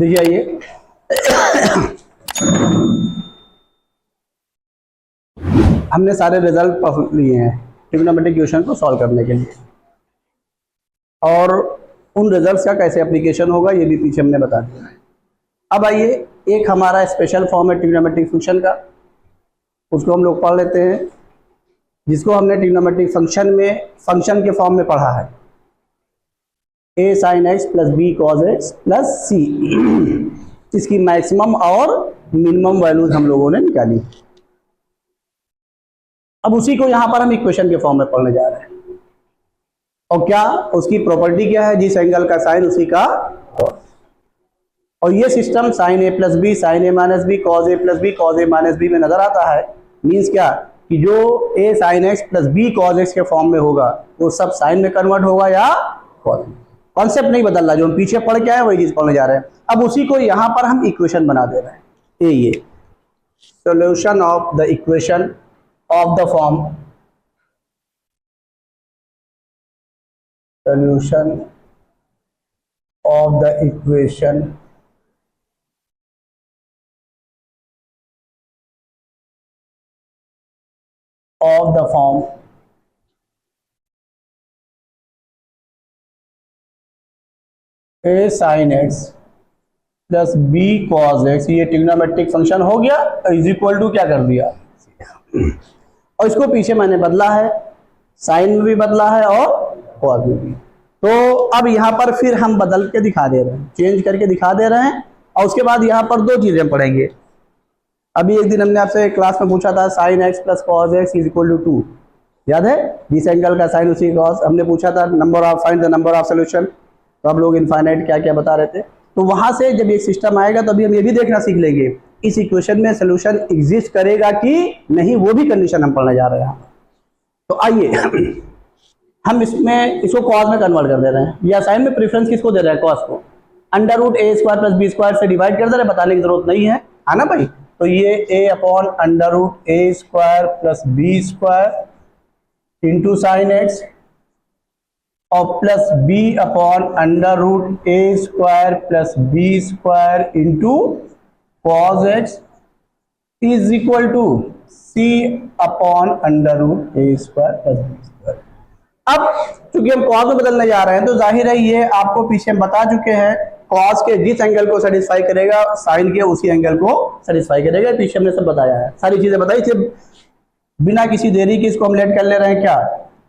देखिए ये हमने सारे रिजल्ट पढ़ लिए हैं ट्रिग्नोमेट्रिक इक्वेशन को सॉल्व करने के लिए, और उन रिजल्ट्स का कैसे एप्लीकेशन होगा ये भी पीछे हमने बता दिया है। अब आइए, एक हमारा स्पेशल फॉर्म है ट्रिग्नोमेट्रिक फंक्शन का, उसको हम लोग पढ़ लेते हैं, जिसको हमने ट्रिग्नोमेट्रिक फंक्शन के फॉर्म में पढ़ा है, a sin x plus b cos x plus c। इसकी मैक्सिमम और मिनिमम वैल्यूज हम लोगों ने निकाली। अब उसी को यहां पर हम इक्वेशन के फॉर्म में पढ़ने जा रहे हैं, और क्या उसकी प्रॉपर्टी क्या है, जिस एंगल का साइन उसी का cos। और ये system sine a plus B, sine a minus B, cos a plus B, cos a minus B में नजर आता है। मीन्स क्या कि जो a sine x plus b cos x के फॉर्म में होगा वो सब साइन में कन्वर्ट होगा या cos में। कॉन्सेप्ट नहीं बदल रहा, जो हम पीछे पढ़ के आए वही चीज पढ़ने जा रहे हैं। अब उसी को यहां पर हम इक्वेशन बना दे रहे हैं। ये solution of the equation of the form, solution of the equation of the form a sin x plus b cos x, ये ट्रिग्नोमेट्रिक फंक्शन हो गया, इज इक्वल टू क्या कर दिया, और इसको पीछे मैंने बदला है, साइन में भी बदला है और cos में भी। तो अब यहाँ पर फिर हम बदल के दिखा दे रहे हैं, चेंज करके दिखा दे रहे हैं, और उसके बाद यहाँ पर दो चीजें पढ़ेंगे। अभी एक दिन हमने आपसे क्लास में पूछा था sine x plus cos x is equal to 2, याद है, जिस एंगल का साइन उसी कॉस। हमने पूछा था number of find the number of solution, तो आप लोग इनफाइनाइट क्या क्या बता रहे थे। तो वहां से जब ये सिस्टम आएगा तो अभी हम ये भी देखना सीख लेंगे इस इक्वेशन में सोल्यूशन एग्जिस्ट करेगा कि नहीं, वो भी कंडीशन हम पढ़ने जा रहे हैं। तो आइए हम इसको कॉस में कन्वर्ट कर दे रहे हैं, या साइन में प्रेफरेंस किसको दे रहे हैं, कॉस को। अंडर रूट ए स्क्वायर प्लस बी स्क्वायर से डिवाइड कर दे रहे हैं, बताने की जरूरत नहीं है ना भाई। तो ये a upon under root A square plus B square into sine x, और plus b upon under root A square plus B square into cos x is equal to c upon under root A square plus B square. अब चूंकि हम cos में बदलने जा रहे हैं तो जाहिर है ये आपको पीछे हम बता चुके हैं, कॉस के जिस एंगल को सेटिस्फाई करेगा साइन के उसी एंगल को सेटिस्फाई करेगा। पीछे हमने सब बताया है, सारी चीजें बताई, सिर्फ बिना किसी देरी के इसको हम लेट कर ले रहे हैं, क्या,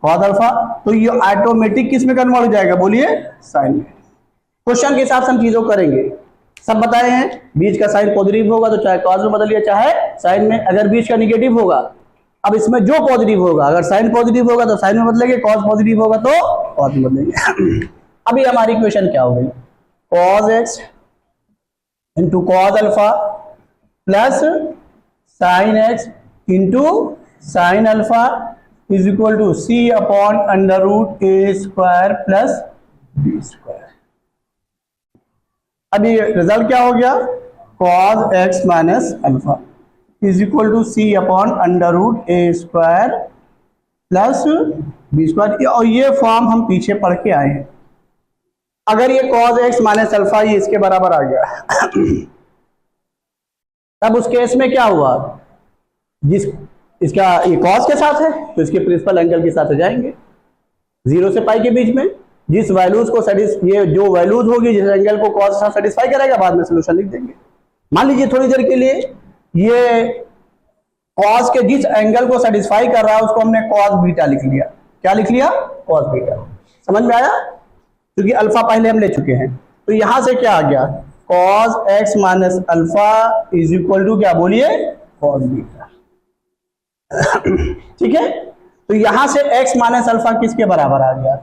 कॉस अल्फा। तो ये ऑटोमेटिक किस में कन्वर्ट हो जाएगा, बोलिए, साइन में। क्वेश्चन के हिसाब से हम चीजों करेंगे, सब बताए हैं। बीच का साइन पॉजिटिव होगा तो चाहे कॉस में बदलिए चाहे साइन में, अगर बीच का निगेटिव होगा, अब इसमें जो पॉजिटिव होगा, अगर साइन पॉजिटिव होगा तो साइन में बदलेंगे, कॉस पॉजिटिव होगा तो कॉस में बदलेंगे। अभी हमारी इक्वेशन क्या हो गई, cos X into cos alpha plus sine X into sine alpha is equal to C upon under root A square plus B square. अभी रिजल्ट क्या हो गया, cos X minus alpha is equal to C upon under root A square plus B square, और ये form हम पीछे पढ़ के आए हैं। अगर ये cos x माइनस अल्फा ये इसके बराबर आ गया तब उस केस में क्या हुआ, जिस इसका ये cos के साथ है तो इसके प्रिंसिपल एंगल के साथ जाएंगे, 0 से पाई के बीच में जिस वैल्यूज को ये जो वैल्यूज होगी जिस एंगल को cos से सेटिस्फाई करेगा, बाद में सोल्यूशन लिख देंगे। मान लीजिए थोड़ी देर के लिए ये cos के जिस एंगल को सेटिस्फाई कर रहा है उसको हमने cos बीटा लिख लिया। क्या लिख लिया, cos बीटा। समझ में आया, क्योंकि अल्फा पहले हम ले चुके हैं। तो यहां से क्या आ गया, cos x minus alpha is equal to क्या, बोलिए, cos बीटा। ठीक है, तो यहां से x माइनस अल्फा किसके बराबर आ गया,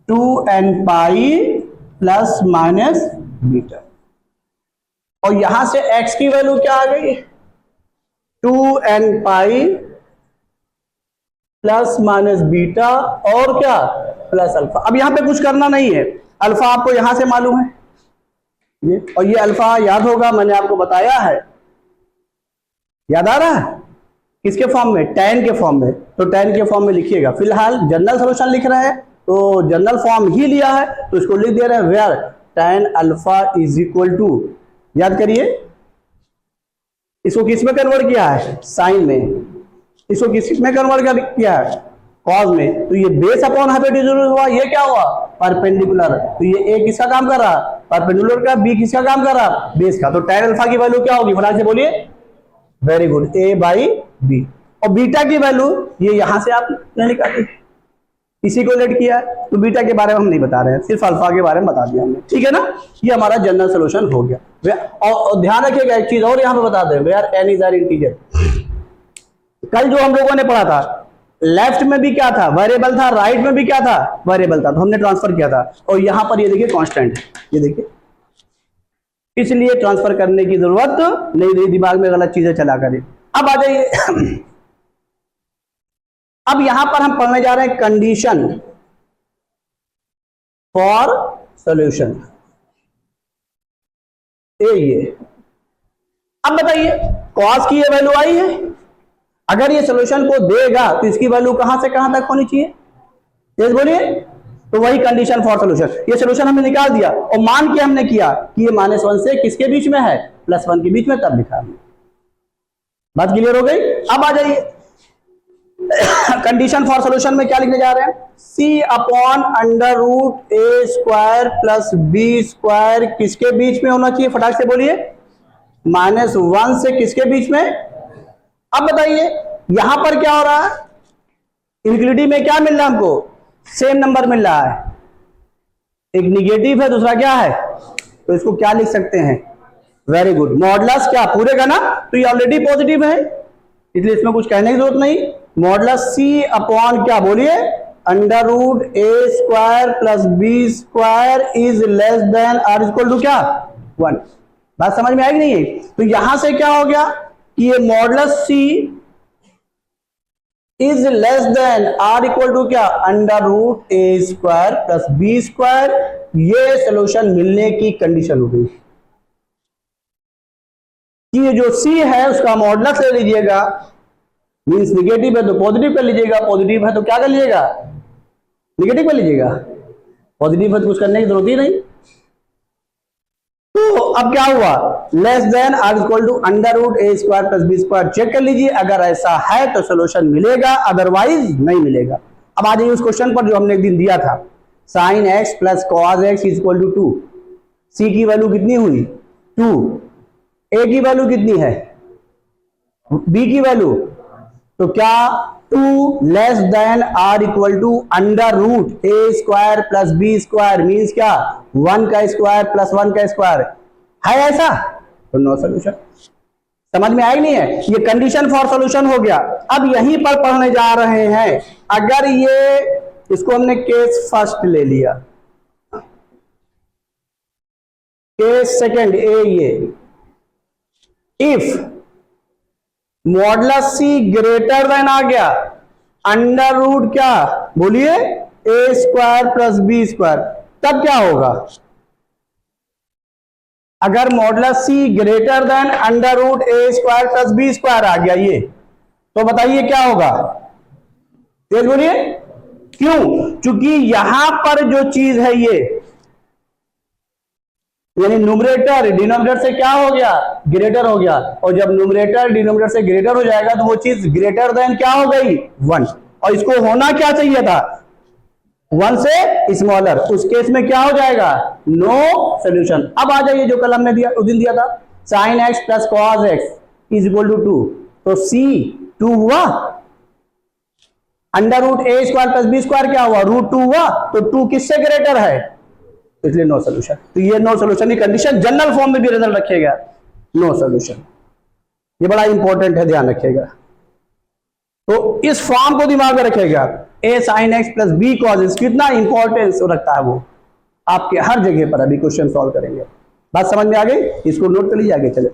2n pi plus minus beta, और यहां से x की वैल्यू क्या आ गई, 2n pi plus minus beta और क्या, प्लस अल्फा। अब यहां पे कुछ करना नहीं है, अल्फा आपको यहां से मालूम है ये, और ये अल्फा याद होगा मैंने आपको बताया है, याद आ रहा है, किसके फॉर्म में, tan के फॉर्म में। तो tan के फॉर्म में लिखिएगा, फिलहाल जनरल सोल्यूशन लिख रहे हैं तो जनरल फॉर्म ही लिया है तो इसको लिख दे रहे हैं, where tan alpha is equal to, याद करिए इसको किस में कन्वर्ट किया है, साइन में, इसको किस में कन्वर्ट किया है, कॉस में, तो ये बेस अपॉन हाइपोटेन्यूज हुआ, ये क्या हुआ, परपेंडिकुलर, तो ये ए किसका काम कर रहा, परपेंडिकुलर का, बी किसका काम कर रहा, बेस का, तो tan अल्फा की वैल्यू क्या होगी, फटाक से बोलिए, very good, A by B, और बीटा की वैल्यू ये यहां से आप नहीं निकाले, इसी को लेट किया है, तो बीटा के बारे में हम नहीं बता रहे हैं, सिर्फ अल्फा के बारे में बता दिया हमने, ठीक है ना, ये हमारा जनरल सोल्यूशन हो गया। और ध्यान रखिएगा एक चीज और यहाँ पे बता दें, where N is are integer, कल जो हम लोगों ने पढ़ा था, लेफ्ट में भी क्या था, वेरिएबल था, राइट में भी क्या था, वेरिएबल था, तो हमने ट्रांसफर किया था, और यहां पर ये देखिए कांस्टेंट, ये देखिए, इसलिए ट्रांसफर करने की जरूरत नहीं रही, दिमाग में गलत चीजें चला करें। अब आ जाइए अब यहां पर हम पढ़ने जा रहे हैं कंडीशन फॉर सॉल्यूशन, ये अब बताइए कॉस की ये वैल्यू आई है, अगर ये सॉल्यूशन को देगा तो इसकी वैल्यू कहां से कहां तक होनी चाहिए, तेज बोलिए, तो वही कंडीशन फॉर सॉल्यूशन, ये सॉल्यूशन हमने निकाल दिया और मान के हमने किया कि ये -1 से किसके बीच में है, +1 के बीच में, तब लिखा हमने, बात क्लियर हो गई। अब आ जाइए कंडीशन फॉर सॉल्यूशन में क्या लिखने जा रहे हैं, c अपॉन अंडर रूट ए स्क्वायर प्लस बी स्क्वायर किसके बीच में होना चाहिए, फटाक से बोलिए, -1 से किसके बीच में। अब बताइए यहां पर क्या हो रहा है, इनक्लूडिव में क्या मिल रहा है हमको, सेम नंबर मिल रहा है, एक निगेटिव है दूसरा क्या है, तो इसको क्या लिख सकते हैं, वेरी गुड, मॉडुलस क्या पूरे का ना, तो ये ऑलरेडी पॉजिटिव है इसलिए इसमें कुछ कहने की जरूरत नहीं, मॉडुलस c अपॉन क्या बोलिए, under root A square plus B square is less than or equal to क्या 1, बात समझ में आई नहीं है, तो यहां से क्या हो गया कि ये modulus c is less than or equal to क्या, अंडर रूट ए स्क्वायर प्लस बी स्क्वायर, ये सॉल्यूशन मिलने की कंडीशन हो गई कि ये जो c है उसका मॉडुलस ले लीजिएगा, मींस निगेटिव है तो पॉजिटिव कर लीजिएगा, पॉजिटिव है तो क्या कर लीजिएगा, निगेटिव कर लीजिएगा, पॉजिटिव है तो कुछ करने की जरूरत ही नहीं। तो अब क्या हुआ, less than or equal to under root A square plus B square, check कर लीजिए, अगर ऐसा है तो सोल्यूशन मिलेगा, अदरवाइज नहीं मिलेगा। अब आ जाइए उस क्वेश्चन पर जो हमने एक दिन दिया था, sine x plus cos x is equal to 2, C की वैल्यू कितनी हुई 2, ए की वैल्यू कितनी है, बी की वैल्यू, तो क्या 2 less than or equal to under root A square plus B square means क्या 1 का स्क्वायर प्लस 1 का स्क्वायर है ऐसा, तो नो सॉल्यूशन। समझ में आई नहीं है, ये कंडीशन फॉर सॉल्यूशन हो गया। अब यहीं पर पढ़ने जा रहे हैं, अगर ये इसको हमने केस फर्स्ट ले लिया, केस सेकंड ये if modulus c greater than आ गया अंडर रूट क्या बोलिए a square plus B square, तब क्या होगा, अगर modulus c greater than under root ए स्क्वायर प्लस बी स्क्वायर आ गया ये, तो बताइए क्या होगा, तेज बोलिए, क्यों, क्योंकि यहां पर जो चीज है ये यानी न्यूमरेटर डिनोमिनेटर से क्या हो गया, ग्रेटर हो गया, और जब न्यूमरेटर डिनोमिनेटर से ग्रेटर हो जाएगा तो वो चीज ग्रेटर देन क्या हो गई 1, और इसको होना क्या चाहिए था 1 से स्मॉलर, उस केस में क्या हो जाएगा नो सॉल्यूशन। अब आ जाइए जो कल हमने दिया उस दिन दिया था, sine x plus cos x is equal to 2, तो c 2 हुआ, अंडर रूट ए स्क्वायर प्लस बी स्क्वायर क्या हुआ रूट 2 हुआ, तो 2 किससे ग्रेटर है, इसलिए नो सॉल्यूशन। तो ये नो सॉल्यूशन की कंडीशन जनरल फॉर्म में भी रिजल्ट रखेगा, नो सॉल्यूशन, ये बड़ा इंपॉर्टेंट है, ध्यान रखिएगा। तो इस फॉर्म को दिमाग में रखिएगा, a sine x plus B cos x, कितना इंपॉर्टेंस रखता है वो आपके हर जगह पर, अभी क्वेश्चन सॉल्व करेंगे, बात समझ में आ गई, इसको नोट कर लीजिए, आगे चले।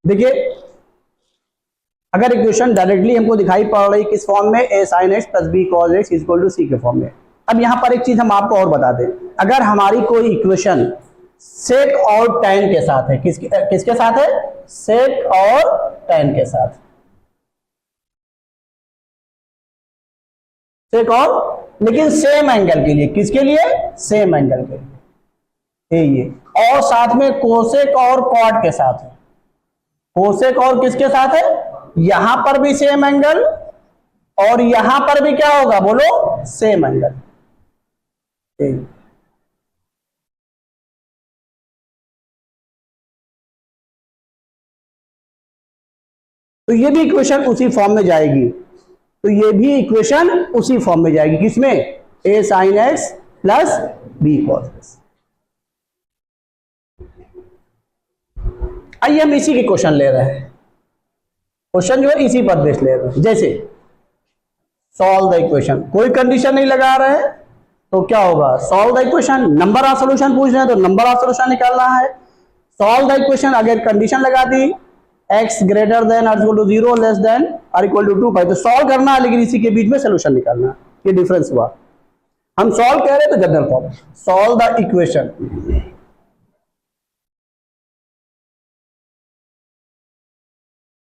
देखिए अगर इक्वेशन डायरेक्टली हमको दिखाई पड़ रही किस फॉर्म में, a sine x plus B cos x is equal to c के फॉर्म में। अब यहां पर एक चीज हम आपको और बता दें, अगर हमारी कोई इक्वेशन सेक और tan के साथ है, किसके साथ है, सेक और tan के साथ, सेक और लेकिन सेम एंगल के लिए, किसके लिए? सेम एंगल के लिए, ये और साथ में कोसेक और कॉट के साथ है। कोसेक और किसके साथ है? यहां पर भी सेम एंगल और यहां पर भी क्या होगा बोलो? Same angle. तो ये भी इक्वेशन उसी फॉर्म में जाएगी, तो ये भी इक्वेशन उसी फॉर्म में जाएगी, किसमें? a sin x plus b cos x। आइए हम इसी के क्वेश्चन ले रहे हैं, क्वेश्चन जो है इसी पर बेस ले रहे हैं। जैसे सॉल्व द इक्वेशन, कोई कंडीशन नहीं लगा रहे हैं तो क्या होगा? Solve the equation, number of solution पूछ रहे हैं तो नंबर ऑफ सॉल्यूशन निकालना है। सॉल्व द इक्वेशन, अगर कंडीशन लगा दी x ग्रेटर देन और इक्वल टू 0 लेस देन और इक्वल टू 2 पाई, तो सॉल्व करना है, लेकिन इसी के बीच में सोल्यूशन निकालना है। ये डिफरेंस हुआ। हम सॉल्व कह रहे हैं तो general form, solve the equation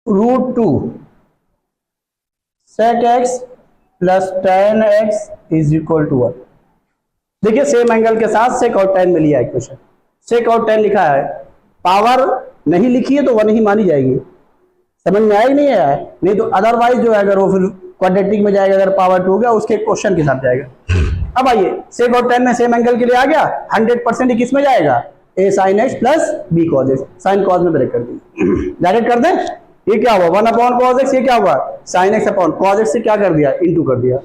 √2 sec x plus tan x is equal to 1। देखिए सेम एंगल के साथ sec और tan में लिया इक्वेशन, sec और tan लिखा है, पावर नहीं लिखी है तो 1 ही मानी जाएगी। समझ में आया कि नहीं आया? नहीं तो अदरवाइज जो है अगर वो फिर क्वाड्रेटिक में जाएगा, अगर पावर 2 हो गया उसके क्वेश्चन के साथ जाएगा। अब आइए sec और tan में सेम एंगल के लिए आ गया, 100% ही किस में जाएगा? a sin x plus b cos x, sine cos में ब्रेक कर दी, डायरेक्ट कर दें। ये क्या हुआ? 1 अपॉन cos x, ये क्या हुआ? sin x upon cos x से क्या कर दिया? इनटू कर दिया।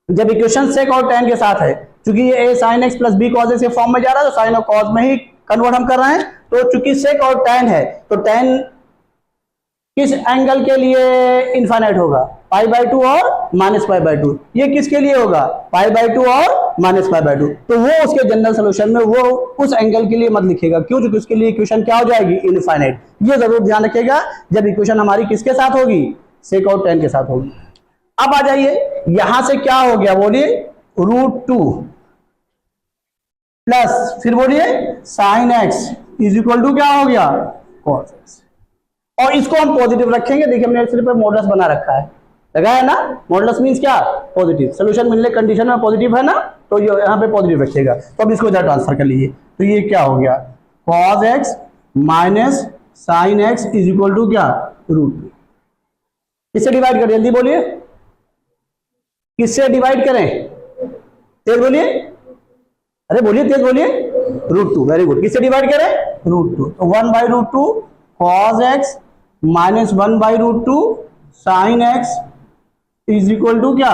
जब इक्वेशन sec और tan के साथ है, क्योंकि ये a sin x plus b cos x के फॉर्म में जा रहा है तो साइन और कॉस में ही कन्वर्ट हम कर रहे हैं। तो चूंकि sec और tan है तो tan किस एंगल के लिए इनफाइनाइट होगा? π/2 और -π/2। ये किसके लिए होगा? π/2 और -π/2। तो वो उसके जनरल सॉल्यूशन में वो उस एंगल के लिए मत लिखेगा, क्यों? क्योंकि उसके लिए इक्वेशन क्या हो जाएगी? इनफाइनाइट। ये जरूर ध्यान रखिएगा जब इक्वेशन हमारी किसके साथ होगी? sec और tan के साथ होगी। अब आ जाइए, यहां से क्या हो गया बोलिए? √2 प्लस फिर बोलिए sin x is equal to क्या हो गया? cos x। और इसको हम पॉजिटिव रखेंगे। देखिए हमने सिर्फ मॉडुलस बना रखा है, लगाया ना? मॉडुलस मींस क्या? पॉजिटिव। सोल्यूशन मिलने कंडीशन में पॉजिटिव है ना, तो ये यहाँ पे पॉजिटिव रखिएगा। तो अब इसको इधर ट्रांसफर कर लीजिए, तो ये क्या हो गया? cos x minus sin x is equal to क्या? √2। किससे डिवाइड करें? जल्दी बोलिए, किससे डिवाइड करें? तेज बोलिए, अरे बोलिए, तेज बोलिए। √2, वेरी गुड। किससे डिवाइड करें? √2। तो 1/√2 cos x minus 1/√2 sin x is equal to क्या?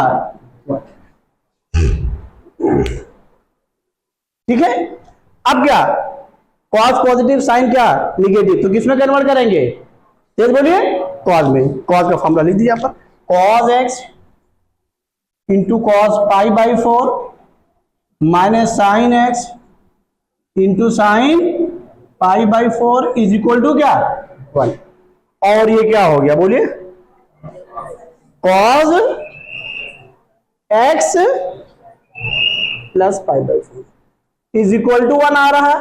ठीक है। अब क्या? cos पॉजिटिव, sin क्या? निगेटिव। तो किसमें कन्वर्ट करेंगे? तेज बोलिए। cos में। cos का फॉर्मूला लिख दीजिए यहाँ पर, cos x into cos π/4 minus sin x into sin π/4 is equal to क्या? 1। और ये क्या हो गया बोलिए? cos x plus π/4 is equal to 1 आ रहा है।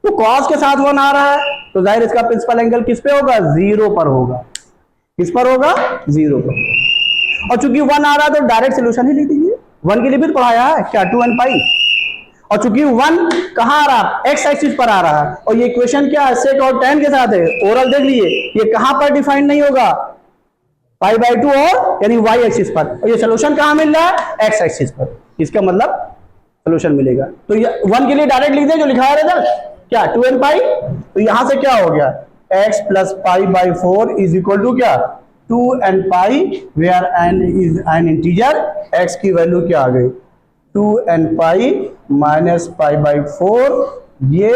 तो cos के साथ 1 आ रहा है तो जाहिर इसका प्रिंसिपल एंगल किस पे होगा? 0 पर होगा। किस पर होगा? 0 पर। और चूंकि 1 आ रहा है तो डायरेक्ट सोल्यूशन ही लिख दीजिए। 1 की लिमिट पढ़ाया है क्या? 2n पाई। और चूंकि 1 कहां आ रहा है? x एक्सिस पर आ रहा है। और ये इक्वेशन क्या है? sec और tan के साथ है। ओरल देख लीजिए, ये कहां पर डिफाइन नहीं होगा? π/2 और यानी y एक्सिस पर। और ये सोल्यूशन कहां मिल रहा है? x एक्सिस पर। इसका मतलब सोल्यूशन मिलेगा। तो ये 1 के लिए डायरेक्ट लिख दें जो लिखा है इधर, क्या? 2n पाई। तो यहां से क्या हो गया? x plus π/4 is equal to क्या? 2n pi, where n is an integer. x की वैल्यू क्या आ गई? 2n पाई माइनस π/4, ये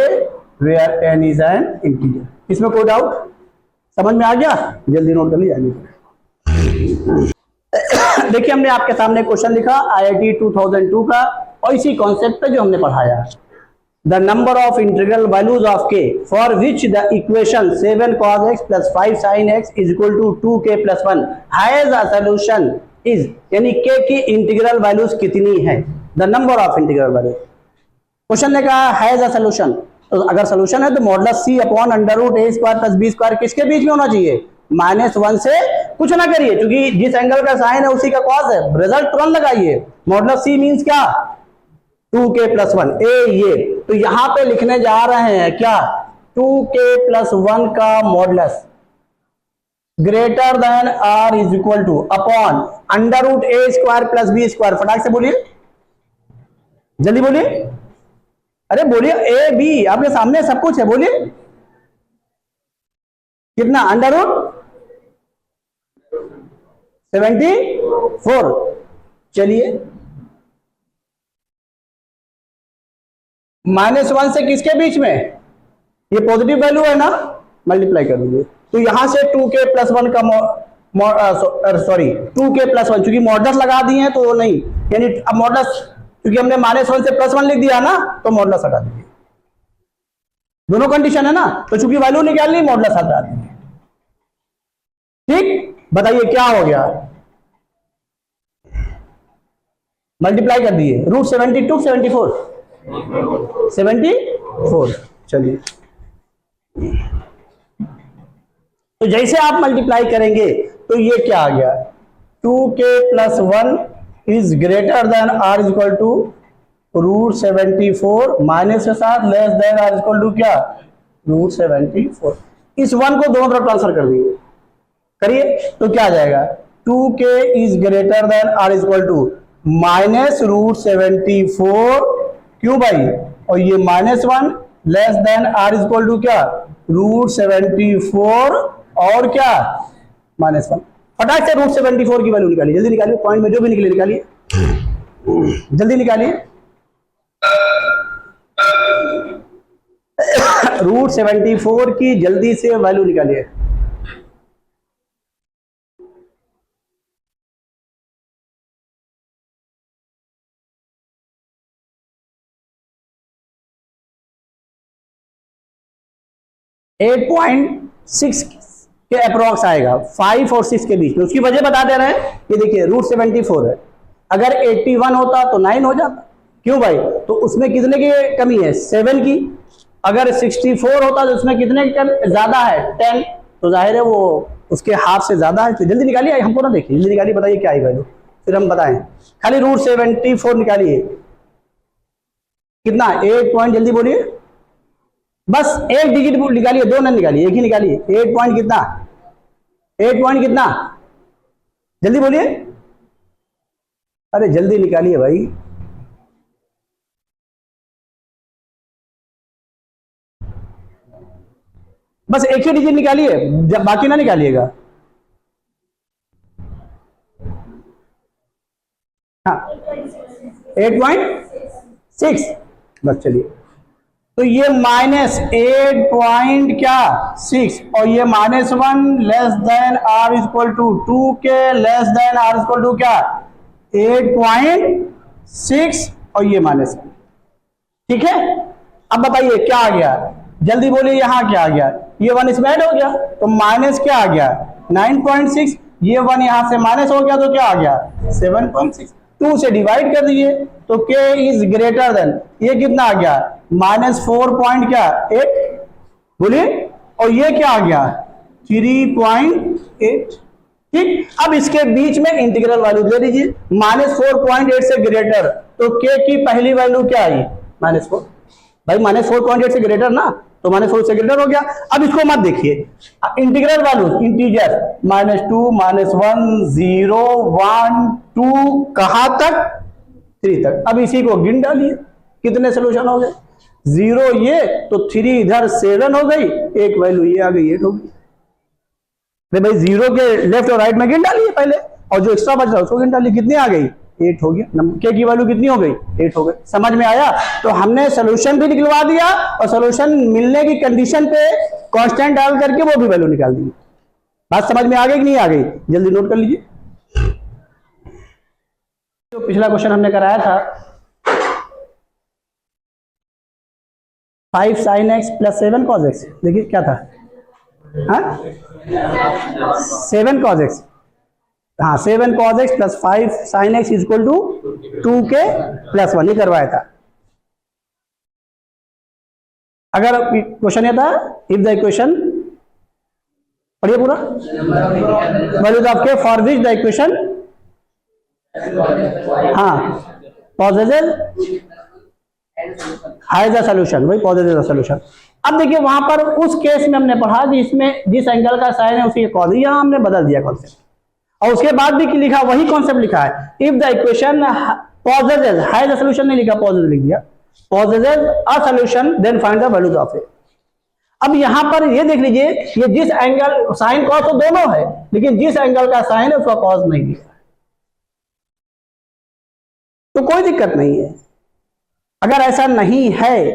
where n is an integer. इसमें कोई डाउट? समझ में आ गया? जल्दी नोट कर लीजिए। देखिए हमने आपके सामने क्वेश्चन लिखा IIT 2002 का, और इसी कॉन्सेप्ट पे जो हमने पढ़ाया, the number of integral values of k for which the equation 7 cos x plus 5 sin x is equal to 2k plus 1 has a solution is, यानी k की इंटीग्रल वैल्यूज कितनी है? The number of integral values. Question ने कहा has a solution, तो अगर solution है तो modulus c upon under root a square plus b square किसके बीच में होना चाहिए? -1 से कुछ ना करिए, क्योंकि जिस एंगल का साइन है उसी का कॉस है, रिजल्ट तुरंत लगाइए। मॉडुलस सी मीन्स क्या, 2k+1 ए ये, तो यहां पे लिखने जा रहे हैं क्या, 2k+1 का modulus greater than or is equal to upon √a² + b²। फटाक से बोलिए, जल्दी बोलिए, अरे बोलिए, ए बी आपके सामने सब कुछ है, बोलिए कितना, √74। चलिए -1 से किसके बीच में, ये पॉजिटिव वैल्यू है ना, मल्टीप्लाई कर दीजिए। तो यहां से 2k+1 का सॉरी 2k+1, चूंकि मॉडुलस लगा दिए हैं तो नहीं, यानी अब मॉडुलस, क्योंकि हमने -1 से +1 लिख दिया ना, तो मॉडुलस हटा दीजिए। दोनों कंडीशन है ना, तो चूंकि वैल्यू निकालनी, मॉडुलस हटा दीजिए। ठीक, बताइए क्या हो गया, मल्टीप्लाई कर दिए, √72 74। चलिए, तो जैसे आप मल्टीप्लाई करेंगे तो ये क्या आ गया, 2k+1 is greater than or is equal to √74 minus के साथ less than or is equal to क्या, √74। इस 1 को दोनों तरफ ट्रांसफर कर दिए, करिए, तो क्या आ जाएगा, 2k is greater than or is equal to -√74, क्यों भाई, और ये -1 less than or is equal to क्या, √74 और क्या, -1। फटाक से √74 की वैल्यू निकालिए, जल्दी निकालिए, पॉइंट में जो भी निकले निकालिए, जल्दी निकालिए। √74 की जल्दी से वैल्यू निकालिए। .6 के अप्रोक्स आएगा, 5 और 6 के बीच में। उसकी वजह बता दे रहे हैं, ये देखिए √74 है, अगर 81 होता तो 9 हो जाता, क्यों भाई, तो उसमें कितने की कमी है, 7 की। अगर 64 होता तो उसमें कितने की ज्यादा है, 10, तो जाहिर है वो उसके हाफ से ज्यादा है। तो जल्दी निकालिए, हमको ना देखिए, जल्दी निकालिए, बताइए क्या आई वैल्यू, फिर हम बताएं। खाली √74 निकालिए, कितना, 8 पॉइंट, जल्दी बोलिए, बस एक डिजिट निकालिए, 2 न निकालिए, एक ही निकालिए। 8 पॉइंट कितना, 8 पॉइंट कितना, जल्दी बोलिए, अरे जल्दी निकालिए भाई, बस एक ही डिजिट निकालिए, जब बाकी ना निकालिएगा। हाँ, 8.6, बस चलिए, तो ये -8 क्या 6, और ये -1 less than or is equal to 2k less than or is equal to क्या 8.6, और ये -1। ठीक है, अब बताइए क्या आ गया, जल्दी बोलिए, यहां क्या आ गया, ये 1 इसमें ऐड हो गया, तो माइनस क्या आ गया 9.6, ये 1 यहां से माइनस हो गया, तो क्या आ गया 7.6। 2 से डिवाइड कर दीजिए, तो k इज ग्रेटर देन, ये कितना आ गया -4 क्या 8, बोलिए, और ये क्या आ गया 3.8। ठीक, अब इसके बीच में इंटीग्रल वैल्यू दे दीजिए, -4.8 से ग्रेटर, तो k की पहली वैल्यू क्या आई -4, भाई -4.8 से ग्रेटर ना, तो -4 से ग्रेटर हो गया। अब इसको मत देखिए, इंटीग्रल वैल्यू इंटीजर -2 -1 0 1 2 कहां तक 3 तक। अब इसी को गिन डालिए, कितने सोल्यूशन हो गए, 0 ये, तो 3 इधर 7 हो गई, एक वैल्यू ये आ गई 8 हो गई। भाई 0 के लेफ्ट और राइट में गिन डालिए पहले, और जो एक्स्ट्रा बच रहा है उसको गिन डालिए, कितनी आ गई 8 हो गया, के की वैल्यू कितनी हो गई 8 हो गई। समझ में आया, तो हमने सोल्यूशन भी निकलवा दिया, और सोल्यूशन मिलने की कंडीशन पे कांस्टेंट डाल करके वो भी वैल्यू निकाल दी। बात समझ में आ गई कि नहीं आ गई, जल्दी नोट कर लीजिए। तो पिछला क्वेश्चन हमने कराया था 5 sin x + 7 cos x, देखिए क्या था, 7 cos x, हाँ 7 cos x + 5 sin x is equal to 2k + 1, ये करवाया था। अगर क्वेश्चन ये था, इफ द इक्वेशन पढ़िए पूरा। वैल्यूज ऑफ के फॉर विच द इक्वेशन, हाँ, पॉजिटिव हैज अ सॉल्यूशन, वही पॉजिटिव सॉल्यूशन। अब देखिए वहां पर उस केस में हमने पढ़ा जिसमें जिस एंगल का साइन है उसी कॉज, यहां हमने बदल दिया कॉन्सेप्ट, और उसके बाद भी लिखा वही कॉन्सेप्ट लिखा है, if the equation positive has a solution नहीं लिखा, पॉजिटिव लिख दिया, positive a solution then find the values of it. अब यहां पर ये देख लीजिए, ये जिस एंगल साइन कॉस तो दोनों है, लेकिन जिस एंगल का साइन है उसका कॉस नहीं दिया, तो कोई दिक्कत नहीं है। अगर ऐसा नहीं है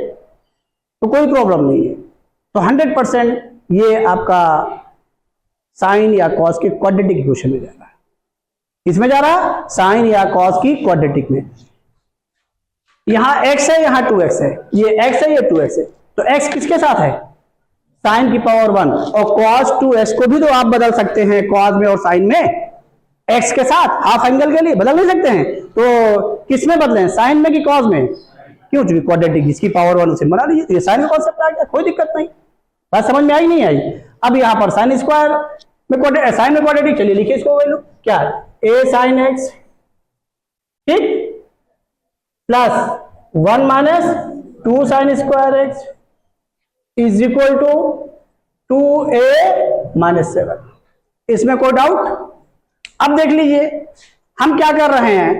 तो कोई प्रॉब्लम नहीं है। तो 100% ये आपका साइन या कॉस के क्वाड्रेटिक इक्वेशन में जा रहा है। किसमें जा रहा है? साइन या कॉस की क्वाड्रेटिक में। यहां x है, यहां 2x है, ये x है, ये 2x है, तो x किसके साथ है? साइन की पावर 1, और cos 2x को भी तो आप बदल सकते हैं cos में और साइन में, x के साथ हाफ एंगल के लिए बदल नहीं सकते हैं, तो किस में बदलें, साइन में कि cos में? क्यों? चूंकि क्वाड्रेटिक जिसकी पावर 1 उसे बना लीजिए, ये साइन का कॉन्सेप्ट आ गया, कोई दिक्कत नहीं। बात समझ में आई नहीं आई? अब यहां पर साइन स्क्वायर में साइन में क्वाड्रेटिक, चलिए लिखिए इसको वैल्यू क्या है, a sin x, ठीक, plus 1 minus 2 sin square x is equal to 2a minus 7। इसमें कोई डाउट? अब देख लीजिए हम क्या कर रहे हैं,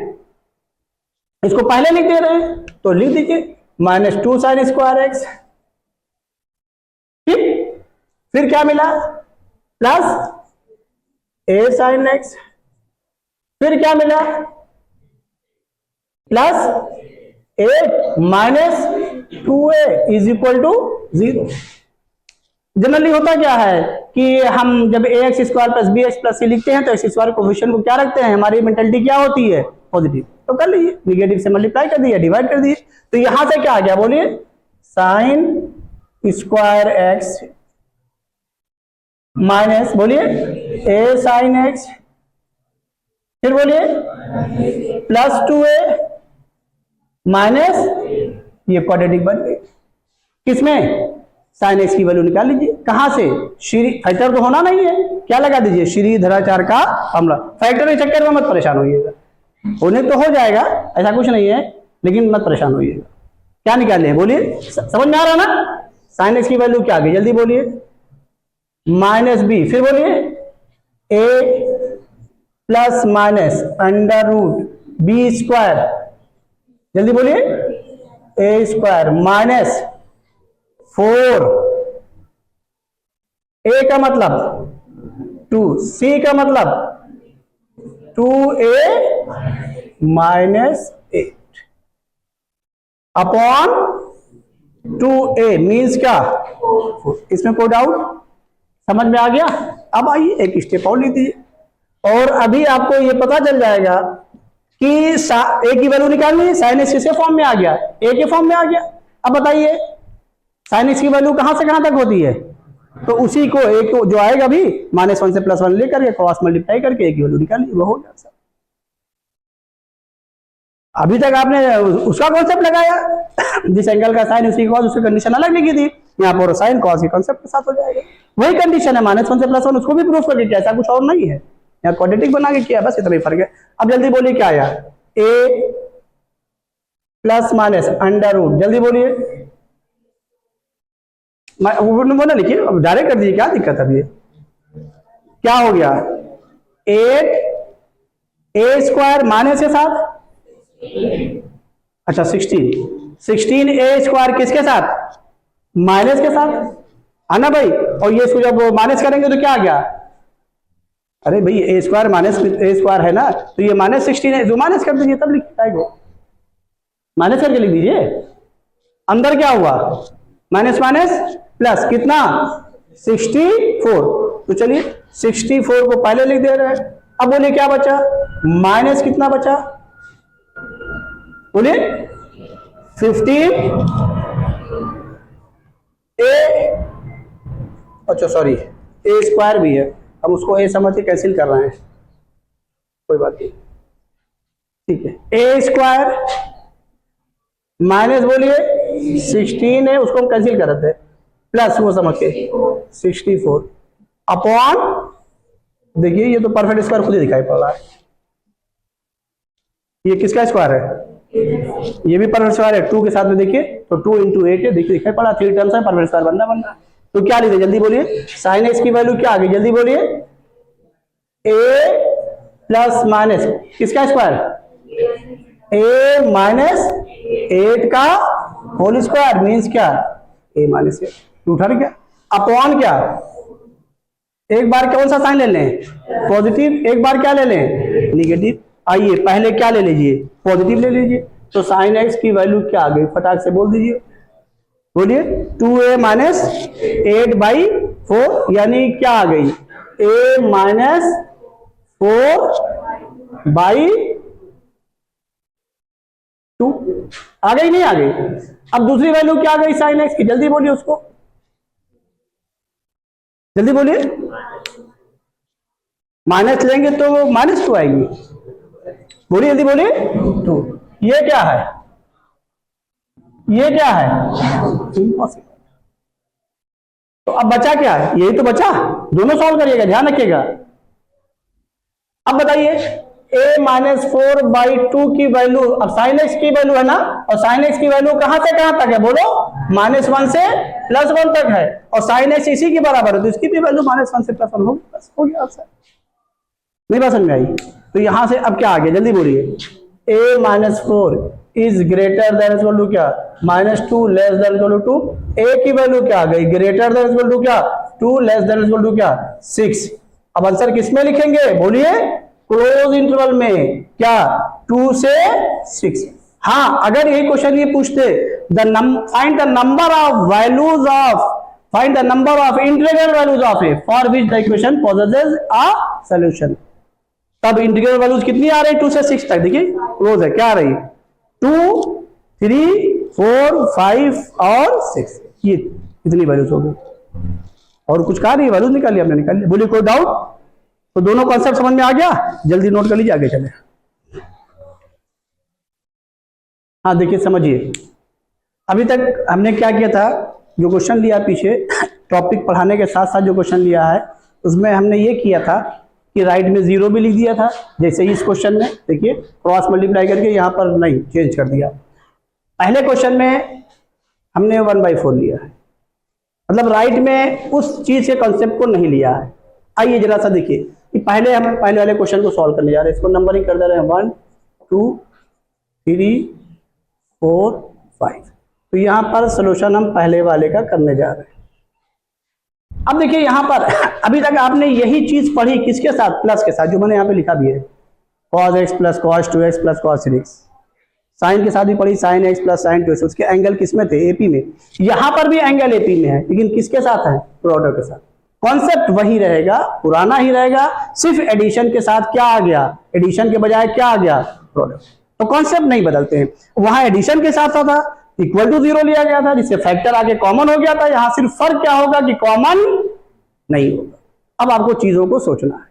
इसको पहले लिख दे रहे हैं, तो लिख दीजिए माइनस 2 sin स्क्वायर x, ठीक, फिर क्या मिला, प्लस a sin x, फिर क्या मिला, plus 8 minus 2a is equal to 0। Generally होता क्या है कि हम जब ax square plus bx plus c लिखते हैं तो एक्स स्क्वायर कोफिशिएंट को क्या रखते हैं, हमारी मेंटालिटी क्या होती है, पॉजिटिव, तो कर लीजिए, निगेटिव से मल्टीप्लाई कर दिया, डिवाइड कर दिए, तो यहां से क्या आ गया बोलिए, साइन स्क्वायर एक्स माइनस बोलिए a साइन x, फिर बोलिए प्लस 2a माइनस, ये क्वाड्रेटिक बन गई। किसमें? साइन x की वैल्यू निकाल लीजिए, कहां से, श्री फैक्टर तो होना नहीं है, क्या लगा दीजिए, श्रीधराचार्य का फॉर्मूला। फैक्टर के चक्कर में मत परेशान होइएगा, होने तो हो जाएगा, ऐसा कुछ नहीं है, लेकिन मत परेशान होइएगा। क्या निकाले बोलिए, समझ में आ रहा ना? साइन x की वैल्यू क्या आ गई, जल्दी बोलिए, माइनस b, फिर बोलिए a plus minus under root B square, जल्दी बोलिए, a स्क्वायर माइनस 4, a का मतलब 2, c का मतलब 2a minus 8 upon 2a means क्या, 4। इसमें कोई डाउट? समझ में आ गया? अब आइए एक स्टेप और लिख दीजिए, और अभी आपको ये पता चल जाएगा कि a की वैल्यू निकालनी है, साइन एक्स किसके फॉर्म में आ गया, a के फॉर्म में आ गया। अब बताइए साइन एक्स की वैल्यू कहां से कहां तक होती है, तो उसी को एक तो जो आएगा अभी -1 से +1 लेकर के क्रॉस मल्टीप्लाई करके a की वैल्यू निकालिए, वो हो गया सर। अभी तक आपने उसका कॉन्सेप्ट लगाया, जिस एंगल का साइन उसी कॉस, उसकी कंडीशन अलग लिखी थी, यहाँ पर साइन कॉस के कॉन्सेप्ट के साथ हो जाएगा, वही कंडीशन है, -1 से +1, उसको भी प्रूफ करके किया, ऐसा कुछ और नहीं है, यहाँ क्वाड्रेटिक बना के किया, बस इतना ही फर्क है। अब जल्दी बोलिए क्या आया, a plus minus under root, जल्दी बोलिए, बोला लिखिए, अब डायरेक्ट कर दीजिए, क्या दिक्कत है अभी, क्या हो गया, 8 a स्क्वायर माइनस के साथ, अच्छा 16 a स्क्वायर किसके साथ, माइनस के साथ, है ना भाई, और ये इसको जब माइनस करेंगे तो क्या आ गया, अरे भाई a square minus a square है ना, तो ये -16 है, जो माइनस कर दीजिए तब लिख पाएगा, माइनस करके लिख दीजिए, अंदर क्या हुआ, माइनस माइनस प्लस कितना 64, तो चलिए 64 को पहले लिख दे रहे हैं। अब बोलिए क्या बचा, माइनस कितना बचा, बोलिए 15 a, अच्छा सॉरी a स्क्वायर भी है, हम उसको a समझ के कैंसिल कर रहे हैं, कोई बात नहीं, ठीक है, a स्क्वायर माइनस बोलिए 16 है, उसको हम कैंसिल कर रहे थे, प्लस वो समझ के 64, अपॉन, देखिए ये तो परफेक्ट स्क्वायर खुद ही दिखाई पड़ रहा है, ये किसका स्क्वायर है, ये भी परफेक्ट स्क्वायर है 2 के साथ में, देखिए तो 2 × 8 है, देखिए दिखाई पड़ा, 3 टर्म्स है, परफेक्ट स्क्वायर बनना। तो क्या लीजिए जल्दी बोलिए, साइन एक्स की वैल्यू क्या आ गई, जल्दी बोलिए, a प्लस माइनस किसका स्क्वायर, a माइनस 8 का होल स्क्वायर मीन्स क्या, a माइनस 8, उठा क्या, अपॉन क्या, एक बार कौन सा साइन ले लें, पॉजिटिव, एक बार क्या ले लें, निगेटिव। आइए पहले क्या ले लीजिए, पॉजिटिव ले लीजिए, तो साइन एक्स की वैल्यू क्या आ गई, फटाक से बोल दीजिए, बोलिए, 2a माइनस 8/4 यानी क्या आ गई, a माइनस 4/2 आ गई, नहीं आ गई। अब दूसरी वैल्यू क्या आ गई साइन एक्स की, जल्दी बोलिए उसको, जल्दी बोलिए, माइनस लेंगे तो -2 आएगी, बोलिए जल्दी बोलिए, 2, ये क्या है, ये क्या है, इम्पॉसिबल। तो अब बचा क्या है, यही तो बचा, दोनों सॉल्व करिएगा, ध्यान रखिएगा। अब बताइए a माइनस 4/2 की वैल्यू, अब साइन एक्स की वैल्यू है ना, और साइन एक्स की वैल्यू कहां से कहां तक है, बोलो, -1 से +1 तक है, और साइन एक्स इसी के बराबर है, तो इसकी भी वैल्यू -1 से +1 होगी, बस हो गया आंसर। नहीं बात समझ में आई, तो यहां से अब क्या आ गया, जल्दी बोलिए, a माइनस 4 is greater than equal to क्या, -2 less than equal to 2, a की वैल्यू क्या आ गई, ग्रेटर देन इक्वल टू क्या, 2 लेस देन इक्वल टू क्या, 6। अब आंसर किसमें लिखेंगे, बोलिए, क्लोज इंटरवल में, क्या, 2 से 6। हाँ, अगर यही क्वेश्चन ये पूछते, find the number of values of, find the number of integral values of A for which the equation possesses a solution, तब इंटीग्रल वैल्यूज कितनी आ रही, 2 से 6 तक, देखिए क्लोज है, क्या आ रही, 2, 3, 4, 5 और 6, ये इतनी वैल्यूज हो गई, और कुछ कहा नहीं, वैल्यूज निकाल लिया हमने, निकाल लिया, बोलिए कोई डाउट, तो दोनों कॉन्सेप्ट समझ में आ गया, जल्दी नोट कर लीजिए, आगे चले। हाँ देखिए समझिए, अभी तक हमने क्या किया था, जो क्वेश्चन लिया पीछे, टॉपिक पढ़ाने के साथ साथ जो क्वेश्चन लिया है उसमें हमने ये किया था कि राइट में 0 भी लिख दिया था, जैसे ही इस क्वेश्चन में देखिए क्रॉस मल्टीप्लाई करके यहाँ पर नहीं चेंज कर दिया। पहले क्वेश्चन में हमने 1/4 लिया है, मतलब राइट में उस चीज के कॉन्सेप्ट को नहीं लिया है। आइए जरा सा देखिए, पहले हम पहले वाले क्वेश्चन को सॉल्व करने जा रहे हैं, इसको नंबरिंग कर दे रहे हैं 1 2 3 4 5, तो यहाँ पर सोल्यूशन हम पहले वाले का करने जा रहे हैं। अब देखिए यहाँ पर अभी तक आपने यही चीज पढ़ी किसके साथ, प्लस के साथ, जो मैंने यहाँ पे लिखा भी है, cos x plus cos 2x plus cos 3x, sine के साथ भी पढ़ी, sin x plus sin 2x, उसके एंगल किसमें थे, एपी में, यहाँ पर भी एंगल एपी में है, लेकिन किसके साथ है, प्रोडक्ट के साथ। कॉन्सेप्ट वही रहेगा, पुराना ही रहेगा, सिर्फ एडिशन के साथ क्या आ गया, एडिशन के बजाय क्या आ गया, प्रोडक्ट, तो कॉन्सेप्ट नहीं बदलते हैं। वहां एडिशन के साथ था इक्वल टू 0 लिया गया था, जिससे फैक्टर आगे कॉमन हो गया था, यहां सिर्फ फर्क क्या होगा कि कॉमन नहीं होगा। अब आपको चीजों को सोचना है,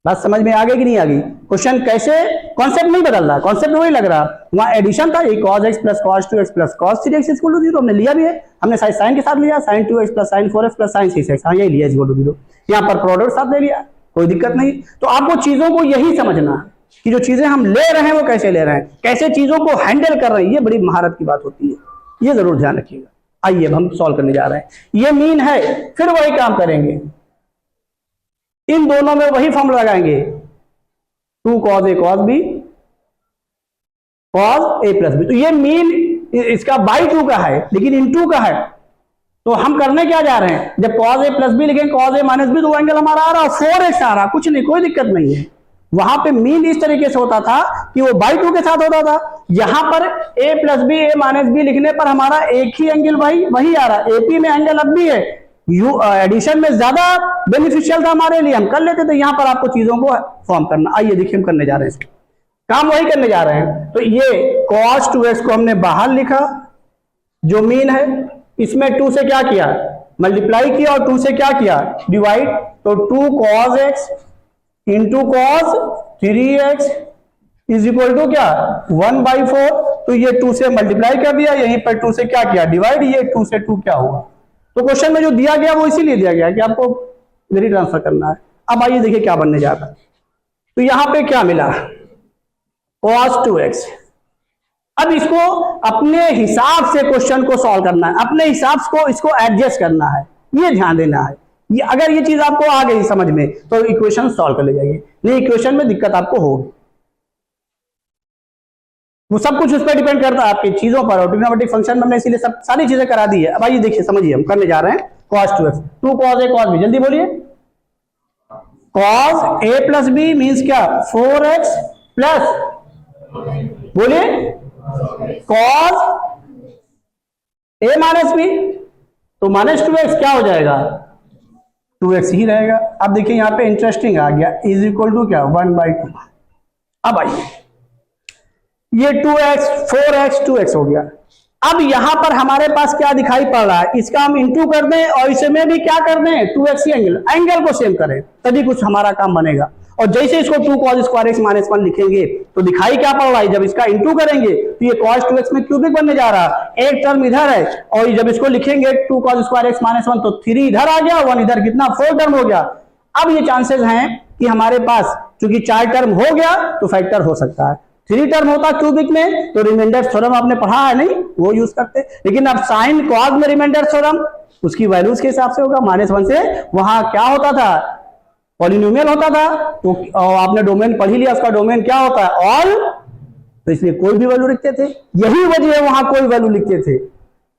बात समझ में आ गई कि नहीं आ गई, क्वेश्चन कैसे, कॉन्सेप्ट नहीं बदल रहा, कॉन्सेप्ट वही लग रहा, वहां एडिशन था, ये cos x plus cos 2x plus cos 3x equal to 0 हमने लिया भी है, हमने साइन के साथ लिया, sin 2x plus sin 4x plus sin 6x, हाँ यही लिया इक्वल टू 0, यहाँ पर प्रोडक्ट साथ ले लिया, कोई दिक्कत नहीं। तो आपको चीजों को यही समझना है कि जो चीजें हम ले रहे हैं वो कैसे ले रहे हैं, कैसे चीजों को हैंडल कर रहे हैं, ये बड़ी महारत की बात होती है, ये जरूर ध्यान रखिएगा। आइए हम सॉल्व करने जा रहे हैं, ये मीन है, फिर वही काम करेंगे, इन दोनों में वही फॉर्मूला लगाएंगे, 2 cos a cos b cos a plus b, तो ये मीन इसका बाई 2 का है लेकिन इन 2 का है, तो हम करने क्या जा रहे हैं, जब cos a प्लस b लिखेंगे cos a माइनस b, तो एंगल हमारा आ रहा है 4x आ रहा, कुछ नहीं, कोई दिक्कत नहीं है। वहां पे मीन इस तरीके से होता था कि वो बाई 2 के साथ होता था, यहां पर a plus b a minus b लिखने पर हमारा एक ही एंगल वही आ रहा है, एपी में एंगल अब भी है, एडिशन में ज्यादा बेनिफिशियल था हमारे लिए, हम कर लेते थे, यहां पर आपको चीजों को फॉर्म करना। आइए देखिए हम करने जा रहे हैं, काम वही करने जा रहे हैं। तो ये cos 2x को हमने बाहर लिखा, जो मीन है, इसमें 2 से क्या किया, मल्टीप्लाई किया, और 2 से क्या किया, डिवाइड, तो 2 cos x into cos 3x is equal to क्या, 1/4, तो ये 2 से मल्टीप्लाई कर दिया, यहीं पर 2 से क्या किया, डिवाइड, ये 2 से 2 क्या हुआ। तो क्वेश्चन में जो दिया गया वो इसीलिए दिया गया कि आपको इधर ही ट्रांसफर करना है। अब आइए देखिए क्या बनने जा रहा है। तो यहां पे क्या मिला, cos 2x। अब इसको अपने हिसाब से क्वेश्चन को सॉल्व करना है, अपने हिसाब को इसको एडजस्ट करना है, ये ध्यान देना है। ये अगर ये चीज आपको आ गई समझ में तो इक्वेशन सॉल्व कर ले जाएगी, नहीं इक्वेशन में दिक्कत आपको होगी। वो सब कुछ उस पर डिपेंड करता है आपकी चीजों पर, और ट्रिग्नोमेट्रिक फंक्शन में हमने इसीलिए सब सारी चीजें करा दी है। अब आइए देखिए समझिए, हम करने जा रहे हैं cos 2x, 2 cos a cos b, जल्दी बोलिए। cos a plus B means क्या, 4x प्लस, बोलिए cos a माइनस बी, तो माइनस 2x क्या हो जाएगा, 2x ही रहेगा। अब देखिए यहाँ पे इंटरेस्टिंग आ गया, इज इक्वल टू क्या, 1/2। अब आइए ये 2x 4x 2x हो गया। अब यहां पर हमारे पास क्या दिखाई पड़ रहा है, इसका हम इंटू कर दें और इसमें भी क्या कर दें, 2x एंगल को सेम करें, तभी कुछ हमारा काम बनेगा। और जैसे इसको 2 cos स्क्वायर x माइनस 1 लिखेंगे तो दिखाई क्या पड़ रहा है, जब इसका इंटू करेंगे तो ये cos 2x में क्यूबिक बनने जा रहा है, एक टर्म इधर है, और जब इसको लिखेंगे 2 cos स्क्वायर x माइनस 1 तो 3 इधर आ गया, 1 इधर, कितना 4 टर्म हो गया। अब ये चांसेस हैं कि हमारे पास चूंकि 4 टर्म हो गया तो फैक्टर हो सकता है, 3 टर्म होता क्यूबिक में तो रिमाइंडर थ्योरम आपने पढ़ा है नहीं, वो यूज करते। लेकिन अब साइन कॉस में रिमाइंडर थ्योरम उसकी वैल्यूज के हिसाब से होगा, -1 से वहां क्या होता था, पॉलिनोमियल होता था, तो आपने डोमेन पढ़ ही लिया, उसका डोमेन क्या होता है, ऑल, तो इसलिए कोई भी वैल्यू लिखते थे। यही वजह है वहां कोई वैल्यू लिखते थे,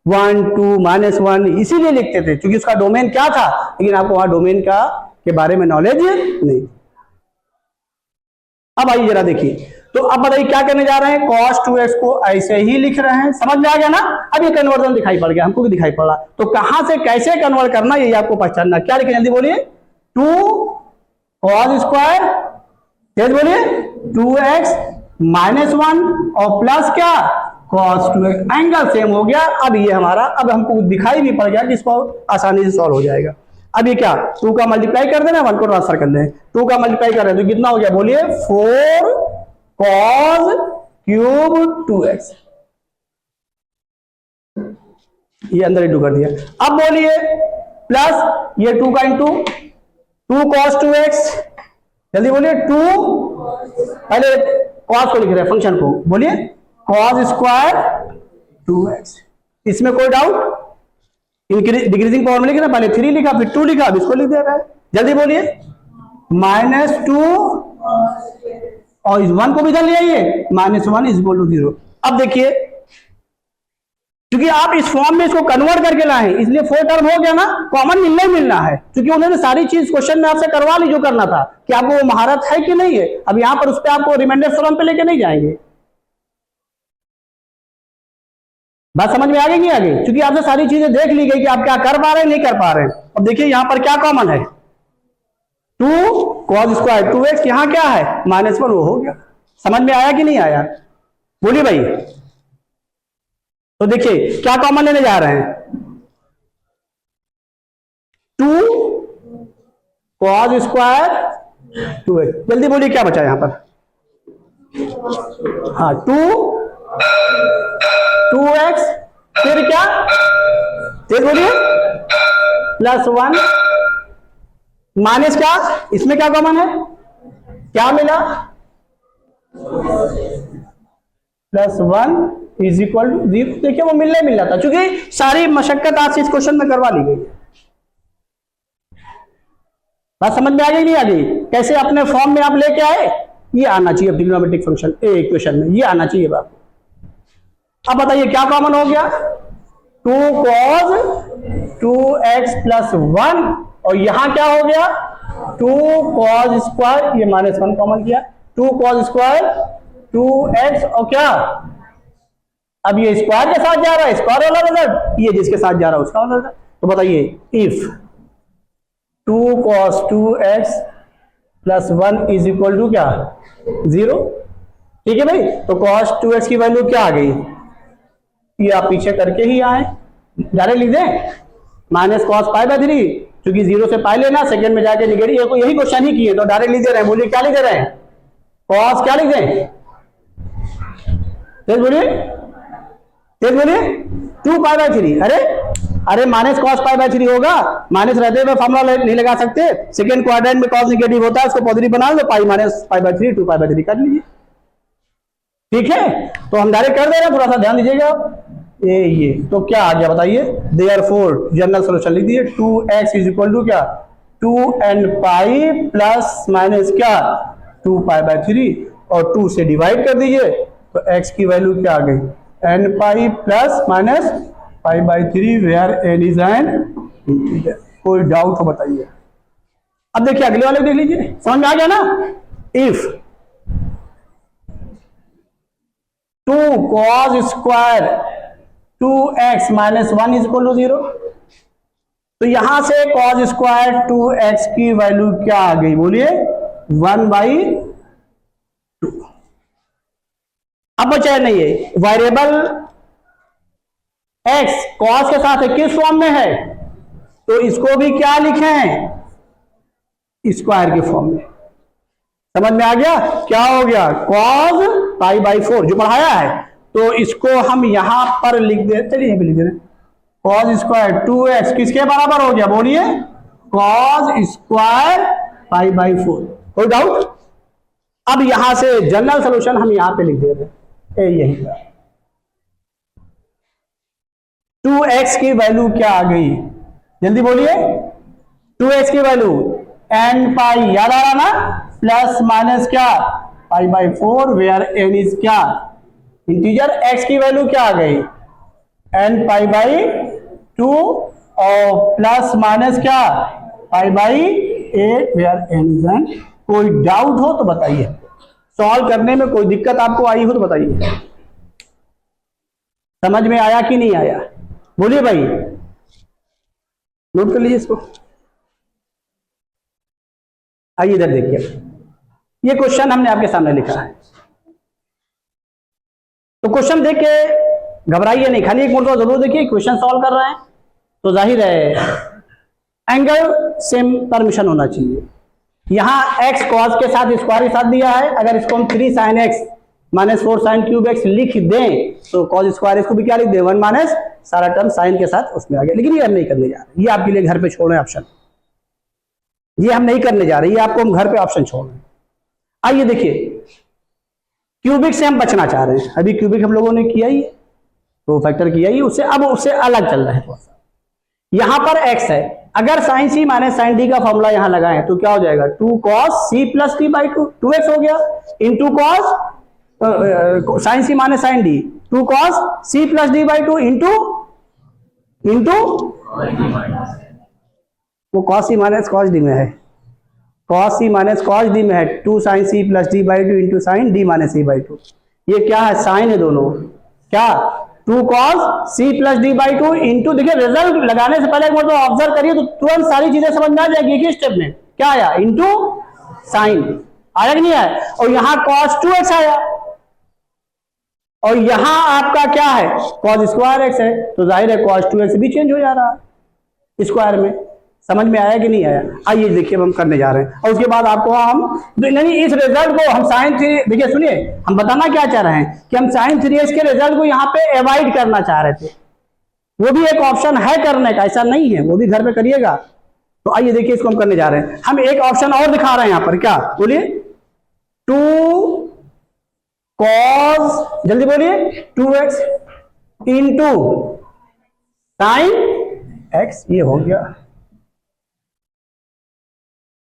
1 2 -1 इसीलिए लिखते थे क्योंकि उसका डोमेन क्या था, लेकिन आपको वहां डोमेन का के बारे में नॉलेज नहीं। अब आइए जरा देखिए, तो अब बताइए क्या करने जा रहे हैं, cos 2x को ऐसे ही लिख रहे हैं, समझ में आ गया ना। अब ये कन्वर्जन दिखाई पड़ गया, हमको भी दिखाई पड़ रहा, तो कहां से कैसे कन्वर्ट करना ये आपको पहचानना। क्या लिखे जल्दी बोलिए, 2 cos स्क्वायर, तेज बोलिए 2x माइनस 1 और प्लस क्या, cos 2x, एंगल सेम हो गया। अब ये हमारा, अब हमको दिखाई भी पड़ गया कि इसको आसानी से सॉल्व हो जाएगा। अब ये क्या, 2 का मल्टीप्लाई कर देना, 1 को ट्रांसफर कर दें, 2 का मल्टीप्लाई कर रहे हैं तो कितना हो गया, बोलिए 4 cos क्यूब 2x, ये अंदर इंटू कर दिया। अब बोलिए प्लस ये 2 का इंटू 2 cos 2x, जल्दी बोलिए 2, पहले cos को लिख रहे हैं फंक्शन को, बोलिए cos स्क्वायर 2x, इसमें कोई डाउट, डिक्रीजिंग पावर में लिखे ना, पहले 3 लिखा फिर 2 लिखा, अब इसको लिख दे रहा है, जल्दी बोलिए -2 और इस 1 को भी इधर ले आइए, -1 इज इक्वल टू 0। अब देखिए क्योंकि आप इस फॉर्म में इसको कन्वर्ट करके लाए इसलिए 4 टर्म हो गया ना, कॉमन मिलना ही मिलना है, क्योंकि उन्होंने सारी चीज क्वेश्चन में आपसे करवा ली जो करना था, कि आपको वो महारत है कि नहीं है। अब यहां पर उस पर आपको रिमाइंडर थ्योरम पे लेके नहीं जाएंगे, बात समझ में आ गई नहीं आ गई, क्योंकि आपसे सारी चीजें देख ली गई कि आप क्या कर पा रहे हैं नहीं कर पा रहे हैं। अब देखिए यहां पर क्या कॉमन है, 2 cos स्क्वायर 2x, यहां क्या है -1, वो हो गया। समझ में आया कि नहीं आया, बोलिए भाई। तो देखिए क्या कॉमन लेने जा रहे हैं, 2 cos स्क्वायर 2x, जल्दी बोलिए क्या बचा यहां पर, हाँ 2x फिर क्या, तेज बोलिए +1 माइनस क्या, इसमें क्या कॉमन है, क्या मिला, +1 इज इक्वल टू 0। देखिए वो मिलने मिल जाता, क्योंकि सारी मशक्कत आज इस क्वेश्चन में करवा ली गई। बात समझ में आ गई नहीं आ गई, कैसे अपने फॉर्म में आप लेके आए, ये आना चाहिए ट्रिग्नोमेट्रिक फंक्शन इक्वेशन में, ये आना चाहिए बात। अब बताइए क्या कॉमन हो गया, 2 cos 2x +1, और यहां क्या हो गया 2 cos स्क्वायर, ये -1 कॉमन किया, 2 cos स्क्वायर 2x, और क्या, अब ये स्क्वायर के साथ जा रहा है, स्क्वायर वाला रिजल्ट, ये जिसके साथ जा रहा है उसका वाला रिजल्ट। तो बताइए if 2 cos 2x +1 is equal to क्या, 0, ठीक है भाई। तो cos 2x की वैल्यू क्या आ गई, ये आप पीछे करके ही आए, डायरेक्ट लिख दें -cos π/3, क्योंकि 0 से पाई लेना, सेकंड में जाके निगेटिव, यही क्वेश्चन ही किए तो डायरेक्ट लिख दे रहे हैं। बोलिए क्या लिख दे रहे हैं, cos क्या लिख दें, बोलिए तेज बोलिए, 2π/3। अरे माइनस कॉस π/3 होगा, माइनस रहते हुए फॉर्मूला नहीं लगा सकते, सेकेंड क्वाड्रेंट में कॉस नेगेटिव होता है, उसको पॉजिटिव बना लो, पाई माइनस π/3, 2π/3 कर लीजिए। ठीक है, तो हम डायरेक्ट कर दे रहे हैं, थोड़ा सा ध्यान दीजिएगा। ये तो क्या आ गया बताइए, देयरफॉर जनरल सॉल्यूशन लिख दीजिए, 2x इज इक्वल टू क्या, 2n प्लस माइनस क्या 2π/3 और 2 से डिवाइड कर दीजिए, तो x की वैल्यू क्या आ गई, n plus minus π/3 where n is an integer. कोई डाउट हो बताइए। अब देखिए अगले वाले देख लीजिए, समझ में आ गया ना। If 2 cos square 2x minus 1 is equal to 0, तो यहां से cos स्क्वायर 2x की वैल्यू क्या आ गई बोलिए, 1/2। अब बचा नहीं है वेरिएबल x cos के साथ है, किस फॉर्म में है, तो इसको भी क्या लिखें, स्क्वायर के फॉर्म में। समझ में आ गया, क्या हो गया, cos π/4 जो पढ़ाया है, तो इसको हम यहां पर लिख दे, चलिए यहां पे लिख दे रहे हैं, cos स्क्वायर 2x किसके बराबर हो गया बोलिए, cos स्क्वायर π/4। कोई डाउट। अब यहां से जनरल सॉल्यूशन हम यहां पे लिख दे रहे हैं, यही 2x की वैल्यू क्या आ गई, जल्दी बोलिए, 2x की वैल्यू n याद आ रहा ना, प्लस माइनस क्या π/4 वेयर n इज क्या इंटीजर, x की वैल्यू क्या आ गई n π/2 और प्लस माइनस क्या π/8 वेयर n इज एन। कोई डाउट हो तो बताइए, सॉल्व करने में कोई दिक्कत आपको आई हो तो बताइए, समझ में आया कि नहीं आया, बोलिए भाई, नोट कर लीजिए इसको। आइए इधर देखिए, ये क्वेश्चन हमने आपके सामने लिखा है, तो क्वेश्चन देख के घबराइए नहीं, खाली एक मुद्दा जरूर देखिए, क्वेश्चन सॉल्व कर रहे हैं तो जाहिर है एंगल सेम परमिशन होना चाहिए। यहां x cos के साथ स्क्वायर के साथ दिया है, अगर इसको हम 3 sin x minus 4 sin cube x लिख दें तो cos स्क्वायर इसको भी क्या लिख दें 1 माइनस सारा टर्म साइन के साथ उसमें आ गया, लेकिन ये हम नहीं करने जा रहे, ये आपके लिए घर पे छोड़ रहे हैं ऑप्शन, ये हम नहीं करने जा रहे, ये आपको हम घर पे ऑप्शन छोड़ रहे हैं। आइए देखिए, क्यूबिक से हम बचना चाह रहे हैं, अभी क्यूबिक हम लोगों ने किया ही, तो फैक्टर किया ही उससे, अब उससे अलग चल रहा है थोड़ा सा। यहां पर x है, अगर sine C minus sine D का फॉर्मूला यहां लगाएं तो क्या हो जाएगा, 2 cos c plus D by 2x हो गया, into cos sine C minus sine D, 2 cos c plus D by 2 into वो cos c minus cos D में है, cos c minus cos D में है, 2 sin c plus D by 2 into sine D minus c by 2, ये क्या है sign है दोनों, क्या 2 cos c plus D by 2 into, देखिए रिजल्ट लगाने से पहले एक बार ऑब्जर्व करिए तो तुरंत सारी चीजें समझ में आ जाएगी एक ही स्टेप में, क्या आया इंटू साइन, आया कि नहीं आया, और यहां cos 2x आया, और यहां आपका क्या है cos स्क्वायर x है, तो जाहिर है cos 2x भी चेंज हो जा रहा है स्क्वायर में। समझ में आया कि नहीं आया, आइए देखिए हम करने जा रहे हैं, और उसके बाद आपको हम नहीं इस रिजल्ट को हम साइन 3, देखिए सुनिए हम बताना क्या चाह रहे हैं कि हम साइन 3x के रिजल्ट को यहाँ पे अवॉइड करना चाह रहे थे, वो भी एक ऑप्शन है करने का, ऐसा नहीं है, वो भी घर पे करिएगा। तो आइए देखिए इसको हम करने जा रहे हैं, हम एक ऑप्शन और दिखा रहे हैं यहाँ पर, क्या बोलिए 2 cos, जल्दी बोलिए 2x इंटू साइन x, ये हो गया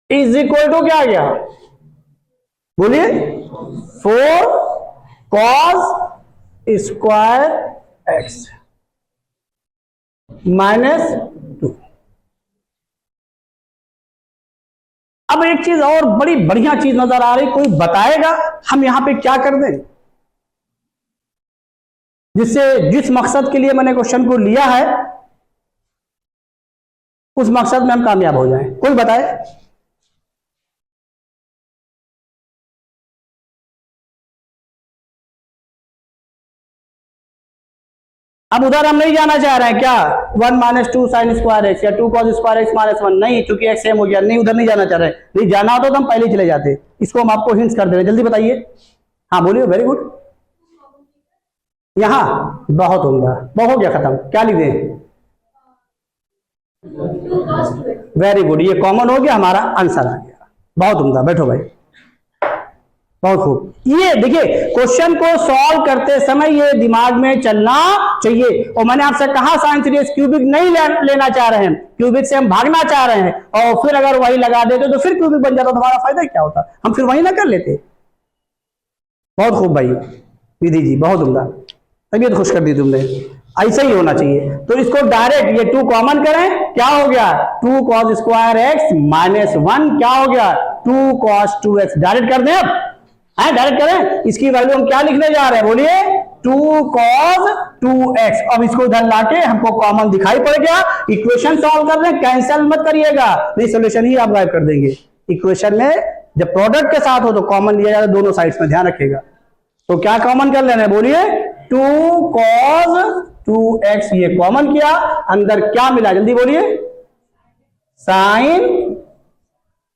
इज इक्वल टू क्या आ गया बोलिए 4 cos स्क्वायर x माइनस 2। अब एक चीज और बड़ी बढ़िया चीज नजर आ रही, कोई बताएगा हम यहां पे क्या कर दें जिससे जिस मकसद के लिए मैंने क्वेश्चन को लिया है उस मकसद में हम कामयाब हो जाएं, कोई बताए। अब उधर हम नहीं जाना चाह रहे हैं, क्या 1 माइनस 2 साइन स्क्वायर एक्स या 2 cos स्क्वायर एक्स माइनस 1, नहीं चूंकि एक्स सेम हो गया, नहीं उधर नहीं जाना चाह रहे, नहीं जाना होता तो हम पहले ही चले जाते, इसको हम आपको हिंट्स कर दे रहे हैं, जल्दी बताइए, हाँ बोलिए, वेरी गुड, यहां बहुत उम्दा, बहुत हो गया खत्म। क्या लिख दें? वेरी गुड, ये कॉमन हो गया, हमारा आंसर आ गया। बहुत उम्दा, बैठो भाई, बहुत खूब। ये देखिए क्वेश्चन को सॉल्व करते समय ये दिमाग में चलना चाहिए। और मैंने आपसे कहा साइन सीरीज क्यूबिक नहीं लेना चाह रहे हैं, क्यूबिक से हम भागना चाह रहे हैं, और फिर अगर वही लगा देते तो फिर क्यूबिक बन जाता, तो हमारा फायदा क्या होता, हम फिर वही ना कर लेते। बहुत खूब भाई विधि जी, बहुत उम्दा, तबीयत खुश कर दी तुमने, ऐसा ही होना चाहिए। तो इसको डायरेक्ट ये 2 कॉमन करें, क्या हो गया 2 cos स्क्वायर एक्स माइनस 1, क्या हो गया 2 cos 2x। डायरेक्ट कर दें अब, है डायरेक्ट करें। इसकी वैल्यू हम क्या लिखने जा रहे हैं, बोलिए 2 cos 2x। अब इसको इधर लाके हमको कॉमन दिखाई पड़ गया। इक्वेशन सॉल्व कर रहे हैं, कैंसिल मत करिएगा, नहीं सोल्यूशन ही आप गायब कर देंगे। इक्वेशन में जब प्रोडक्ट के साथ हो तो कॉमन लिया जाता है दोनों साइड्स में, ध्यान रखिएगा। तो क्या कॉमन कर लेना है, बोलिए 2 cos 2x, ये कॉमन किया, अंदर क्या मिला जल्दी बोलिए, sine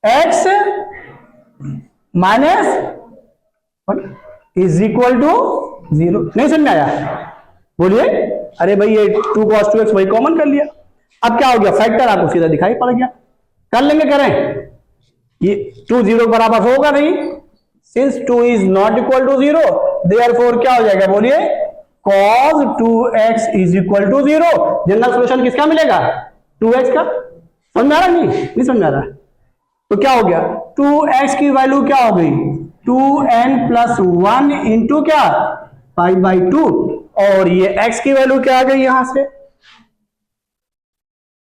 x minus is equal to 0। नहीं समझ में आया, बोलिए। अरे भाई ये 2 cos 2x वही कॉमन कर लिया। अब क्या हो गया, फैक्टर आपको सीधा दिखाई पड़ गया। कर लेंगे, करें, ये 2 0 बराबर होगा नहीं, since 2 is not equal to 0, therefore क्या हो जाएगा, बोलिए cos 2x is equal to 0। General solution किसका मिलेगा, 2x का। समझ में आ रहा, नहीं समझ में आ रहा। तो क्या हो गया, 2x की वैल्यू क्या हो गई 2n प्लस 1 इंटू क्या π/2, और ये x की वैल्यू क्या आ गई यहां से,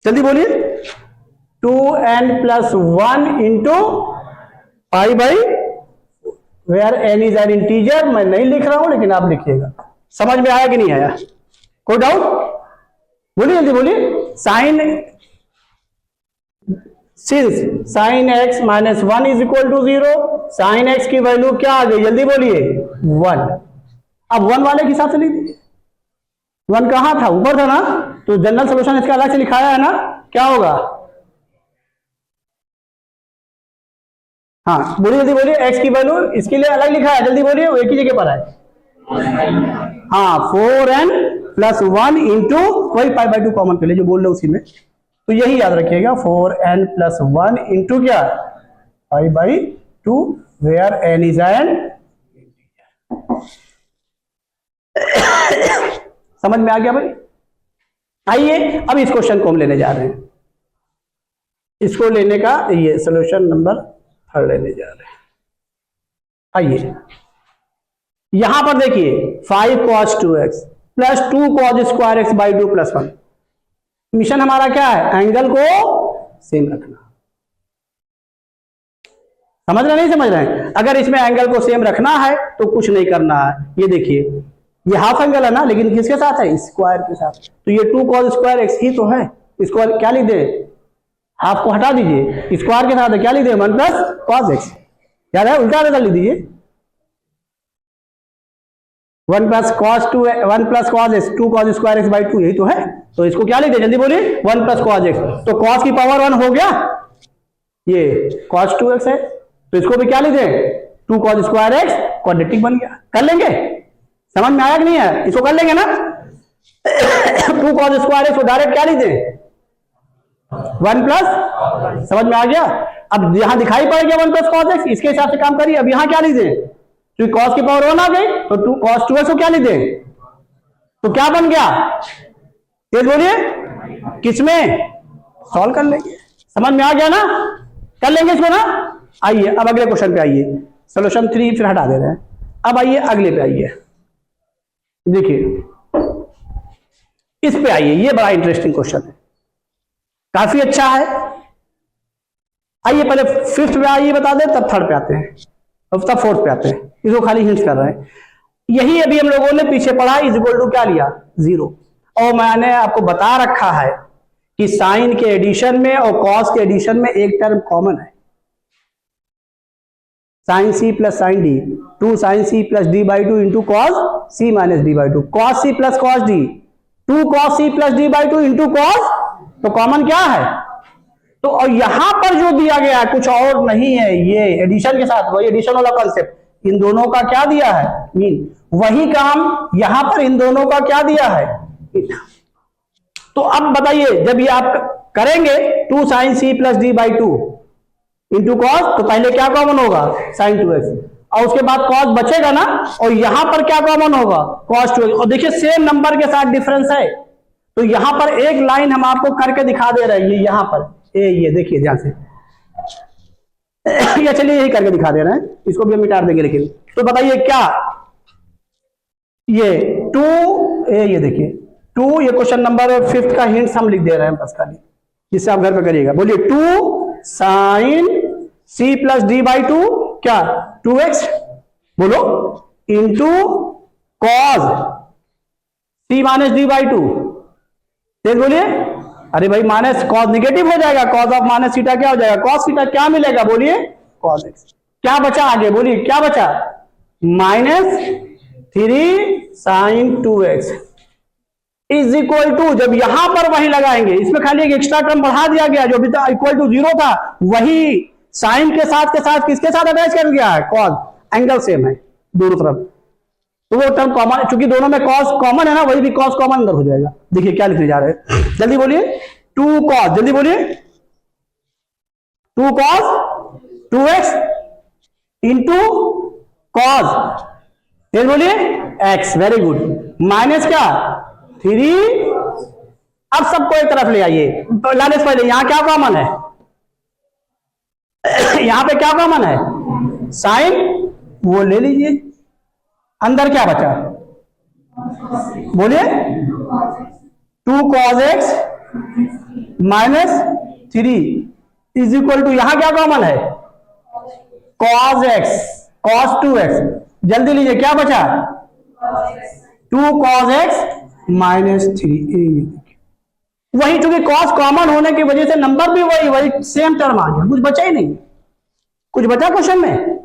जल्दी बोलिए 2n plus 1 into π/, where n is an integer. मैं नहीं लिख रहा हूं लेकिन आप लिखिएगा। समझ में आया कि नहीं आया, कोई डाउट, बोलिए जल्दी बोलिए। Sine since sine x minus 1 is equal to 0, sine x की वैल्यू क्या आ गई, जल्दी बोलिए 1। अब 1 वाले के हिसाब से लिख दीजिए, 1 कहां था, ऊपर था ना, तो जनरल सॉल्यूशन इसका अलग से लिखाया है ना, क्या होगा, हाँ बोलिए जल्दी बोलिए। x की वैल्यू इसके लिए अलग लिखा है, जल्दी बोलिए, एक ही जगह पर है। हाँ 4n प्लस 1 इंटू वही π/2 कॉमन कर ले जो बोल रहे उसी में, तो यही याद रखिएगा 4n प्लस 1 इंटू क्या π/2, वेयर n इज एन। समझ में आ गया भाई। आइए अब इस क्वेश्चन को हम लेने जा रहे हैं, इसको लेने का ये सोल्यूशन नंबर 3 लेने जा रहे हैं। आइए यहां पर देखिए 5 cos 2x plus 2 cos square x by 2 plus 1। Mission हमारा क्या है, एंगल को सेम रखना। समझ रहे नहीं समझ रहे हैं, अगर इसमें एंगल को सेम रखना है तो कुछ नहीं करना है। ये देखिए ये हाफ एंगल है ना, लेकिन किसके साथ है, स्क्वायर के साथ। तो ये 2 cos स्क्वायर x ही तो है, इसको क्या लिख दे, हाफ को हटा दीजिए, स्क्वायर के साथ है, क्या लिख दे 1 प्लस cos x। याद है, उल्टा लिख दीजिए 1 plus cos 2 1 plus cos x 2 cos square x by 2, यही तो है। तो इसको क्या लिख दे, जल्दी बोलिए 1 प्लस cos x। तो cos की पावर 1 हो गया, ये cos 2x है, तो इसको भी क्या लिख दे 2 cos स्क्वायर x, क्वाड्रेटिक बन गया। कर लेंगे, समझ में आया कि नहीं है, इसको कर लेंगे ना 2 cos स्क्वायर x को डायरेक्ट क्या लिख दे 1 प्लस, समझ में आ गया। अब यहां दिखाई पड़ गया 1 प्लस cos x, इसके हिसाब से काम करिए। अब यहां क्या लिख दे, क्योंकि cos की पावर 1 आ गई, तो 2 cos 2x को क्या लिख दे, तो क्या बन गया, तेज बोलिए, किसमें सॉल्व कर लेंगे। समझ में आ गया ना, कर लेंगे इसको ना। आइए अब अगले क्वेश्चन पे आइए, सोल्यूशन 3 फिर हटा दे रहे हैं। अब आइए अगले पे आइए, देखिए इस पे आइए, ये बड़ा इंटरेस्टिंग क्वेश्चन है, काफी अच्छा है। आइए पहले 5th पे आइए बता दें, तब 3rd पे आते हैं, अब तब 4th पे आते हैं। इसको खाली हिंट कर रहे हैं। यही अभी हम लोगों ने पीछे पढ़ा, इज इक्वल टू क्या लिया 0। और मैंने आपको बता रखा है कि साइन के एडिशन में और कॉस के एडिशन में एक टर्म कॉमन है, sine C plus sine D, 2 sine C plus D by 2 into cos C minus D by 2, cos C plus cos D, 2 cos C plus D by 2 into cos, तो common क्या है। तो और यहां पर जो दिया गया है कुछ और नहीं है, ये एडिशन के साथ, वही एडिशन वाला कॉन्सेप्ट, इन दोनों का क्या दिया है, मीन। वही काम यहां पर इन दोनों का क्या दिया है। तो अब बताइए, जब ये आप करेंगे 2 sin c plus D by two into cos, तो पहले क्या कॉमन होगा, sin 2x, और उसके बाद कॉस बचेगा ना, और यहां पर क्या कॉमन होगा, cos 2x। और देखिए सेम नंबर के साथ डिफरेंस है, तो यहां पर एक लाइन हम आपको करके दिखा दे रहे हैं, ये यहां पर ये देखिए ध्यान से या चलिए यही करके दिखा दे रहे हैं, इसको भी हम मिटा देंगे। लेकिन तो बताइए क्या ये 2 ये देखिए 2, ये क्वेश्चन नंबर 5 का हिंट्स हम लिख दे रहे हैं बस खाली, जिससे आप घर पे करिएगा। बोलिए 2 sin c plus D by two क्या 2x, बोलो, into cos c minus D by two, बोलिए। अरे भाई माइनस कॉस निगेटिव हो जाएगा, कॉस ऑफ माइनस थीटा क्या हो जाएगा, कॉस थीटा, क्या मिलेगा, बोलिए कॉस x। क्या बचा आगे, बोलिए क्या बचा, -3 sin 2x is equal to, जब यहां पर वही लगाएंगे, इसमें खाली एक एक्स्ट्रा टर्म बढ़ा दिया गया, जो भी था इक्वल टू 0 था, वही साइन के साथ किसके साथ अटैच कर दिया है, कॉस, एंगल सेम है दोनों तरफ, तो वो टर्म कॉमन, चूंकि दोनों में कॉस कॉमन है ना, वही भी कॉस कॉमन अंदर हो जाएगा। देखिए क्या लिखने जा रहे हैं, जल्दी बोलिए, 2 cos, जल्दी बोलिए, 2 cos 2x इंटू कॉस, फिर बोलिए x, वेरी गुड, माइनस क्या 3। अब सबको एक तरफ ले आइए, लाने से पहले यहां क्या कॉमन है, यहां पे क्या कॉमन है, साइन, वो ले लीजिए, अंदर क्या बचा, बोलिए 2 cos x minus 3 is equal to, यहां क्या कॉमन है, cos x, cos 2x, जल्दी लीजिए क्या बचा, 2 cos x माइनस 3। वही, चूंकि cos कॉमन होने की वजह से नंबर भी वही सेम टर्म आ गया, कुछ बचा ही नहीं, कुछ बचा क्वेश्चन में,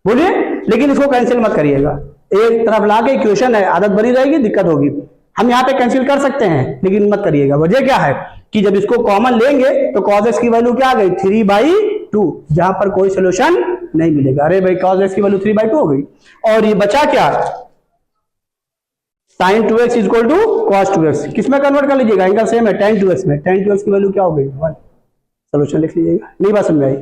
बोलिए। लेकिन इसको कैंसिल मत करिएगा, एक तरफ लाके इक्वेशन है, आदत बनी रहेगी, दिक्कत होगी। हम यहाँ पे कैंसिल कर सकते हैं, लेकिन मत करिएगा। वजह क्या है कि जब इसको कॉमन लेंगे तो cos x की वैल्यू क्या आ गई, 3/2, जहां पर कोई सोल्यूशन नहीं मिलेगा। अरे भाई cos x की वैल्यू 3/2 हो गई, और ये बचा क्या, sin 2x is equal to cos 2x, किसमें कन्वर्ट कर लीजिएगा, एंगल सेम है, tan 2x में, tan 2x की वैल्यू क्या हो गई 1। सोल्यूशन लिख लीजिएगा। नहीं बात समझ आई,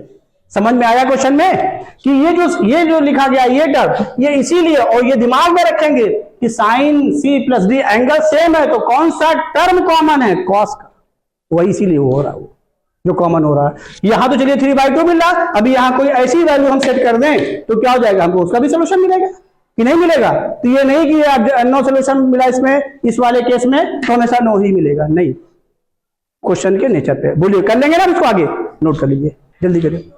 समझ में आया क्वेश्चन में कि ये जो लिखा गया ये टर्म, ये इसीलिए, और ये दिमाग में रखेंगे कि sin c plus D angle same है, तो कौन सा टर्म कॉमन है, cos का, वही इसीलिए वो हो रहा है, वो जो कॉमन हो रहा है। यहां तो चलिए 3/2 मिल रहा, अभी यहां कोई ऐसी वैल्यू हम सेट कर दें तो क्या हो जाएगा, हमको उसका भी सोल्यूशन मिलेगा कि नहीं मिलेगा। तो ये नहीं कि नो सोल्यूशन मिला इसमें, इस वाले केस में तो हमेशा नो ही मिलेगा, नहीं, क्वेश्चन के नेचर पे। बोलिए कर लेंगे ना इसको, आगे नोट कर लीजिए, जल्दी करिए।